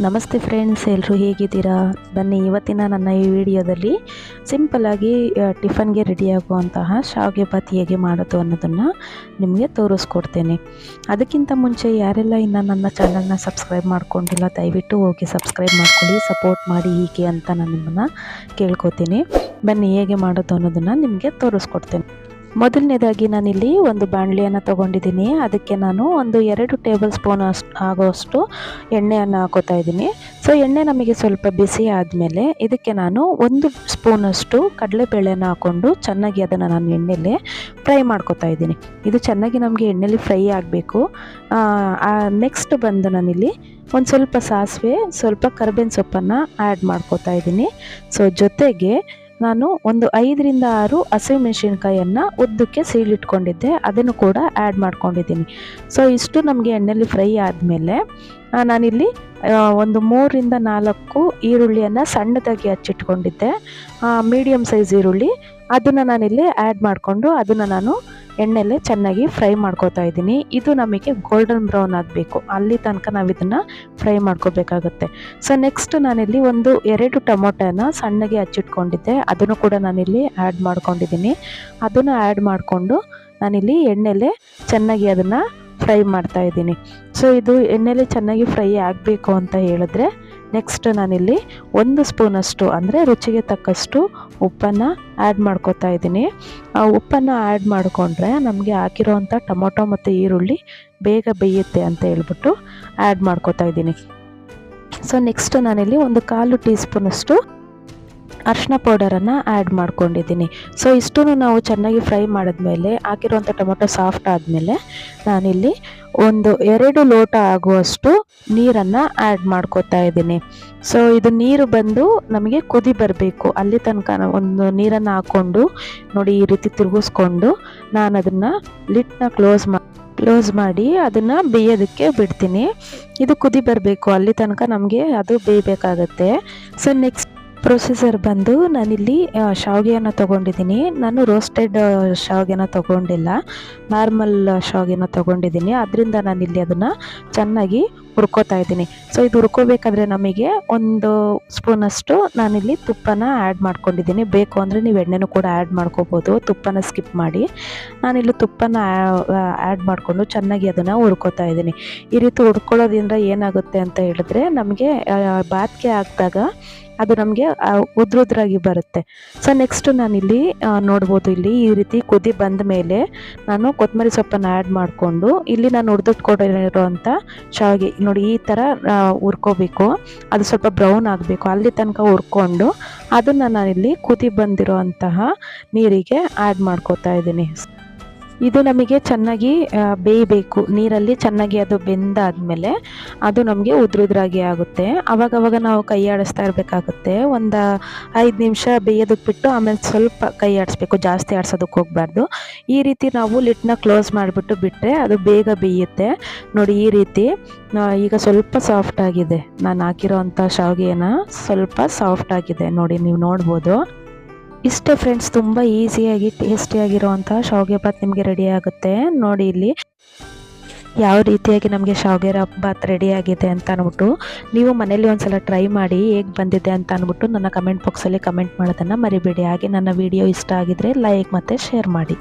ನಮಸ್ತೆ ಫ್ರೆಂಡ್ಸ್, ಎಲ್ಲರೂ ಹೇಗಿದ್ದೀರಾ? ಬನ್ನಿ, ಇವತ್ತಿನ ನನ್ನ ಈ ವಿಡಿಯೋದಲ್ಲಿ ಸಿಂಪಲ್ಲಾಗಿ ಟಿಫನ್ಗೆ ರೆಡಿಯಾಗುವಂತಹ ಶಾವಿಗೆ ಬಾತ್ ಹೇಗೆ ಮಾಡೋದು ಅನ್ನೋದನ್ನು ನಿಮಗೆ ತೋರಿಸ್ಕೊಡ್ತೇನೆ. ಅದಕ್ಕಿಂತ ಮುಂಚೆ ಯಾರೆಲ್ಲ ಇನ್ನು ನನ್ನ ಚಾನಲ್ನ ಸಬ್ಸ್ಕ್ರೈಬ್ ಮಾಡ್ಕೊಂಡಿಲ್ಲ, ದಯವಿಟ್ಟು ಹೋಗಿ ಸಬ್ಸ್ಕ್ರೈಬ್ ಮಾಡ್ಕೊಳ್ಳಿ, ಸಪೋರ್ಟ್ ಮಾಡಿ ಹೀಗೆ ಅಂತ ನಾನು ನಿಮ್ಮನ್ನು ಕೇಳ್ಕೊತೀನಿ. ಬನ್ನಿ, ಹೇಗೆ ಮಾಡೋದು ಅನ್ನೋದನ್ನು ನಿಮಗೆ ತೋರಿಸ್ಕೊಡ್ತೇನೆ. ಮೊದಲನೇದಾಗಿ ನಾನಿಲ್ಲಿ ಒಂದು ಬಾಣಲಿಯನ್ನು ತೊಗೊಂಡಿದ್ದೀನಿ. ಅದಕ್ಕೆ ನಾನು ಒಂದು 2 ಟೇಬಲ್ ಸ್ಪೂನ್ ಆಗೋಷ್ಟು ಎಣ್ಣೆಯನ್ನು ಹಾಕೋತಾ ಇದ್ದೀನಿ. ಸೊ ಎಣ್ಣೆ ನಮಗೆ ಸ್ವಲ್ಪ ಬಿಸಿ ಆದಮೇಲೆ ಇದಕ್ಕೆ ನಾನು 1 ಸ್ಪೂನಷ್ಟು ಕಡಲೆಬೇಳೆನ ಹಾಕ್ಕೊಂಡು ಚೆನ್ನಾಗಿ ಅದನ್ನು ನಾನು ಎಣ್ಣೆಯಲ್ಲಿ ಫ್ರೈ ಮಾಡ್ಕೊತಾ ಇದ್ದೀನಿ. ಇದು ಚೆನ್ನಾಗಿ ನಮಗೆ ಎಣ್ಣೆಯಲ್ಲಿ ಫ್ರೈ ಆಗಬೇಕು. ನೆಕ್ಸ್ಟ್ ಬಂದು ನಾನಿಲ್ಲಿ ಒಂದು ಸ್ವಲ್ಪ ಸಾಸಿವೆ, ಸ್ವಲ್ಪ ಕರಿಬೇವಿನ ಸೊಪ್ಪನ್ನು ಆ್ಯಡ್ ಮಾಡ್ಕೊತಾ ಇದ್ದೀನಿ. ಸೊ ಜೊತೆಗೆ ನಾನು ಒಂದು 5 ರಿಂದ 6 ಹಸಿಮೆಣಸಿನ್ಕಾಯನ್ನು ಉದ್ದಕ್ಕೆ ಸೀಳಿಟ್ಕೊಂಡಿದ್ದೆ, ಅದನ್ನು ಕೂಡ ಆ್ಯಡ್ ಮಾಡ್ಕೊಂಡಿದ್ದೀನಿ. ಸೊ ಇಷ್ಟು ನಮಗೆ ಎಣ್ಣೆಯಲ್ಲಿ ಫ್ರೈ ಆದಮೇಲೆ ನಾನಿಲ್ಲಿ ಒಂದು 3 ರಿಂದ 4 ಈರುಳ್ಳಿಯನ್ನು ಸಣ್ಣದಾಗಿ ಹಚ್ಚಿಟ್ಕೊಂಡಿದ್ದೆ, ಮೀಡಿಯಮ್ ಸೈಜ್ ಈರುಳ್ಳಿ. ಅದನ್ನು ನಾನಿಲ್ಲಿ ಆ್ಯಡ್ ಮಾಡಿಕೊಂಡು ಅದನ್ನು ನಾನು ಎಣ್ಣೆಲೆ ಚೆನ್ನಾಗಿ ಫ್ರೈ ಮಾಡ್ಕೋತಾ ಇದ್ದೀನಿ. ಇದು ನಮಗೆ ಗೋಲ್ಡನ್ ಬ್ರೌನ್ ಆಗಬೇಕು, ಅಲ್ಲಿ ತನಕ ನಾವು ಇದನ್ನು ಫ್ರೈ ಮಾಡ್ಕೋಬೇಕಾಗತ್ತೆ. ಸೊ ನೆಕ್ಸ್ಟ್ ನಾನಿಲ್ಲಿ ಒಂದು 2 ಟೊಮೊಟೊನ ಸಣ್ಣಗೆ ಹಚ್ಚಿಟ್ಕೊಂಡಿದ್ದೆ, ಅದನ್ನು ಕೂಡ ನಾನಿಲ್ಲಿ ಆ್ಯಡ್ ಮಾಡ್ಕೊಂಡಿದ್ದೀನಿ. ಅದನ್ನು ಆ್ಯಡ್ ಮಾಡಿಕೊಂಡು ನಾನಿಲ್ಲಿ ಎಣ್ಣೆಲೆ ಚೆನ್ನಾಗಿ ಅದನ್ನು ಫ್ರೈ ಮಾಡ್ತಾ ಇದ್ದೀನಿ. ಸೊ ಇದು ಎಣ್ಣೆಲೆ ಚೆನ್ನಾಗಿ ಫ್ರೈ ಆಗಬೇಕು ಅಂತ ಹೇಳಿದ್ರೆ ನೆಕ್ಸ್ಟ್ ನಾನಿಲ್ಲಿ 1 ಸ್ಪೂನಷ್ಟು ಅಂದರೆ ರುಚಿಗೆ ತಕ್ಕಷ್ಟು ಉಪ್ಪನ್ನು ಆ್ಯಡ್ ಮಾಡ್ಕೊತಾ ಇದ್ದೀನಿ. ಆ ಉಪ್ಪನ್ನು ಆ್ಯಡ್ ಮಾಡಿಕೊಂಡ್ರೆ ನಮಗೆ ಹಾಕಿರೋವಂಥ ಟೊಮೊಟೊ ಮತ್ತು ಈರುಳ್ಳಿ ಬೇಗ ಬೇಯುತ್ತೆ ಅಂತ ಹೇಳ್ಬಿಟ್ಟು ಆ್ಯಡ್ ಮಾಡ್ಕೊತಾ ಇದ್ದೀನಿ. ಸೊ ನೆಕ್ಸ್ಟ್ ನಾನಿಲ್ಲಿ ಒಂದು 1/4 ಟೀ ಸ್ಪೂನಷ್ಟು ಅರಿಶಿನ ಪೌಡರನ್ನು ಆ್ಯಡ್ ಮಾಡ್ಕೊಂಡಿದ್ದೀನಿ. ಸೊ ಇಷ್ಟೂ ನಾವು ಚೆನ್ನಾಗಿ ಫ್ರೈ ಮಾಡಿದ್ಮೇಲೆ ಹಾಕಿರುವಂಥ ಟೊಮೊಟೊ ಸಾಫ್ಟ್ ಆದಮೇಲೆ ನಾನಿಲ್ಲಿ ಒಂದು 2 ಲೋಟ ಆಗುವಷ್ಟು ನೀರನ್ನು ಆ್ಯಡ್ ಮಾಡ್ಕೊತಾ ಇದ್ದೀನಿ. ಸೊ ಇದು ನೀರು ಬಂದು ನಮಗೆ ಕುದಿ ಬರಬೇಕು, ಅಲ್ಲಿ ತನಕ ಒಂದು ನೀರನ್ನು ಹಾಕ್ಕೊಂಡು ನೋಡಿ ಈ ರೀತಿ ತಿರುಗಿಸ್ಕೊಂಡು ನಾನು ಅದನ್ನು ಲಿಡ್ನ ಕ್ಲೋಸ್ ಮಾಡಿ ಅದನ್ನು ಬೇಯೋದಕ್ಕೆ ಬಿಡ್ತೀನಿ. ಇದು ಕುದಿ ಬರಬೇಕು, ಅಲ್ಲಿ ತನಕ ನಮಗೆ ಅದು ಬೇಯಬೇಕಾಗತ್ತೆ. ಸೊ ನೆಕ್ಸ್ಟ್ ಪ್ರೊಸೀಜರ್ ಬಂದು ನಾನಿಲ್ಲಿ ಶಾವಿಗೆಯನ್ನು ತೊಗೊಂಡಿದ್ದೀನಿ. ನಾನು ರೋಸ್ಟೆಡ್ ಶಾವಿಗೆನ ತೊಗೊಂಡಿಲ್ಲ, ನಾರ್ಮಲ್ ಶಾವಿಗೆನ ತೊಗೊಂಡಿದ್ದೀನಿ. ಅದರಿಂದ ನಾನಿಲ್ಲಿ ಅದನ್ನು ಚೆನ್ನಾಗಿ ಹುರ್ಕೋತಾ ಇದ್ದೀನಿ. ಸೊ ಇದು ಹುರ್ಕೋಬೇಕಾದ್ರೆ ನಮಗೆ 1 ಸ್ಪೂನಷ್ಟು ನಾನಿಲ್ಲಿ ತುಪ್ಪನ ಆ್ಯಡ್ ಮಾಡ್ಕೊಂಡಿದ್ದೀನಿ. ಬೇಕು ಅಂದರೆ ನೀವು ಎಣ್ಣೆನೂ ಕೂಡ ಆ್ಯಡ್ ಮಾಡ್ಕೋಬೋದು, ತುಪ್ಪನ ಸ್ಕಿಪ್ ಮಾಡಿ. ನಾನಿಲ್ಲಿ ತುಪ್ಪನ ಆ್ಯಡ್ ಮಾಡಿಕೊಂಡು ಚೆನ್ನಾಗಿ ಅದನ್ನು ಹುರ್ಕೋತಾ ಇದ್ದೀನಿ. ಈ ರೀತಿ ಹುರ್ಕೊಳ್ಳೋದ್ರಿಂದ ಏನಾಗುತ್ತೆ ಅಂತ ಹೇಳಿದ್ರೆ ನಮಗೆ ಬಾತ್ಗೆ ಹಾಕಿದಾಗ ಅದು ನಮಗೆ ಉದ್ರಾಗಿ ಬರುತ್ತೆ. ಸೊ ನೆಕ್ಸ್ಟ್ ನಾನಿಲ್ಲಿ ನೋಡ್ಬೋದು, ಇಲ್ಲಿ ಈ ರೀತಿ ಕುದಿ ಬಂದ ಮೇಲೆ ನಾನು ಕೊತ್ತಂಬರಿ ಸೊಪ್ಪನ್ನು ಆ್ಯಡ್ ಮಾಡಿಕೊಂಡು ಇಲ್ಲಿ ನಾನು ಹುರಿದಿಟ್ಕೊಂಡಿರೋಂಥ ಶಾವಿಗೆ ನೋಡಿ ಈ ಥರ ಹುರ್ಕೋಬೇಕು. ಅದು ಸ್ವಲ್ಪ ಬ್ರೌನ್ ಆಗಬೇಕು, ಅಲ್ಲಿ ತನಕ ಹುರ್ಕೊಂಡು ಅದನ್ನು ನಾನಿಲ್ಲಿ ಕುದಿ ಬಂದಿರೋ ನೀರಿಗೆ ಆ್ಯಡ್ ಮಾಡ್ಕೋತಾ ಇದ್ದೀನಿ. ಇದು ನಮಗೆ ಚೆನ್ನಾಗಿ ಬೇಯಬೇಕು, ನೀರಲ್ಲಿ ಚೆನ್ನಾಗಿ ಅದು ಬೆಂದಾದಮೇಲೆ ಅದು ನಮಗೆ ಉದ್ರಾಗಿ ಆಗುತ್ತೆ. ಆವಾಗವಾಗ ನಾವು ಕೈ ಆಡಿಸ್ತಾ ಇರಬೇಕಾಗುತ್ತೆ. ಒಂದು 5 ನಿಮಿಷ ಬೇಯೋದಕ್ಕೆ ಬಿಟ್ಟು ಆಮೇಲೆ ಸ್ವಲ್ಪ ಕೈ ಆಡಿಸ್ಬೇಕು, ಜಾಸ್ತಿ ಆಡಿಸೋದಕ್ಕೆ ಹೋಗಬಾರ್ದು. ಈ ರೀತಿ ನಾವು ಲಿಡ್ನ ಕ್ಲೋಸ್ ಮಾಡಿಬಿಟ್ಟು ಬಿಟ್ಟರೆ ಅದು ಬೇಗ ಬೇಯುತ್ತೆ. ನೋಡಿ ಈ ರೀತಿ ಈಗ ಸ್ವಲ್ಪ ಸಾಫ್ಟ್ ಆಗಿದೆ, ನಾನು ಹಾಕಿರೋವಂಥ ಶಾವಿಗೆನ ಸ್ವಲ್ಪ ಸಾಫ್ಟ್ ಆಗಿದೆ ನೋಡಿ, ನೀವು ನೋಡ್ಬೋದು. ಇಷ್ಟೇ ಫ್ರೆಂಡ್ಸ್, ತುಂಬ ಈಸಿಯಾಗಿ ಟೇಸ್ಟಿಯಾಗಿರುವಂಥ ಶಾವಿಗೆ ಬಾತ್ ನಿಮಗೆ ರೆಡಿ ಆಗುತ್ತೆ. ನೋಡಿ ಇಲ್ಲಿ ಯಾವ ರೀತಿಯಾಗಿ ನಮಗೆ ಶಾವಿಗೆ ಬಾತ್ ರೆಡಿ ಆಗಿದೆ ಅಂತ ಅಂದ್ಬಿಟ್ಟು ನೀವು ಮನೇಲಿ ಒಂದ್ಸಲ ಟ್ರೈ ಮಾಡಿ ಹೇಗೆ ಬಂದಿದೆ ಅಂತ ಅಂದ್ಬಿಟ್ಟು ನನ್ನ ಕಮೆಂಟ್ ಬಾಕ್ಸಲ್ಲಿ ಕಮೆಂಟ್ ಮಾಡೋದನ್ನು ಮರಿಬೇಡಿ. ಹಾಗೆ ನನ್ನ ವಿಡಿಯೋ ಇಷ್ಟ ಆಗಿದ್ರೆ ಲೈಕ್ ಮತ್ತು ಶೇರ್ ಮಾಡಿ.